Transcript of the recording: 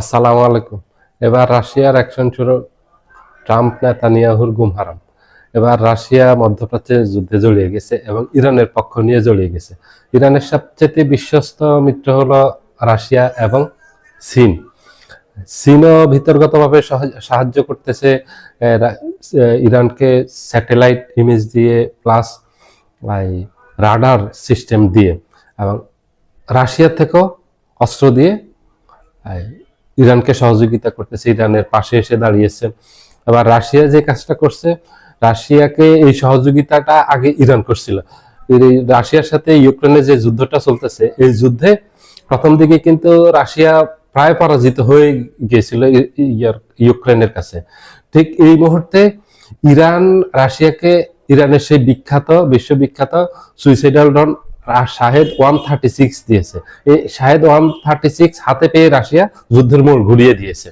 আসসালামু আলাইকুম। এবার রাশিয়ার অ্যাকশন শুরু, ট্রাম্প নেতানিয়াহুর গুম হারাম। এবার রাশিয়া মধ্যপ্রাচ্যে যুদ্ধে জড়িয়ে গেছে এবং ইরানের পক্ষ নিয়ে জড়িয়ে গেছে। ইরানের সবচেয়ে বিশ্বস্ত মিত্র হলো রাশিয়া এবং চীন। চীনও ভিতরগতভাবে সাহায্য করতেছে ইরানকে স্যাটেলাইট ইমেজ দিয়ে, প্লাস রাডার সিস্টেম দিয়ে, এবং রাশিয়া থেকেও অস্ত্র দিয়ে ইরানকে সহযোগিতা করতেছে, ইরানের পাশে এসে দাঁড়িয়েছে। এবার রাশিয়া যে কাজটা করছে, রাশিয়াকে এই সহযোগিতাটা আগে ইরান করছিল। রাশিয়ার সাথে ইউক্রেনের যে যুদ্ধটা চলতেছে, এই যুদ্ধে প্রথম দিকে কিন্তু রাশিয়া প্রায় পরাজিত হয়ে গিয়েছিল ইউক্রেনের কাছে। ঠিক এই মুহূর্তে ইরান রাশিয়াকে, ইরানের সেই বিশ্ববিখ্যাত সুইসাইডাল ড্রোন শাহেদ 136 দিয়েছে। এই শাহেদ 136 হাতে পেয়ে রাশিয়া যুদ্ধের মোড় ঘুরিয়ে দিয়েছে।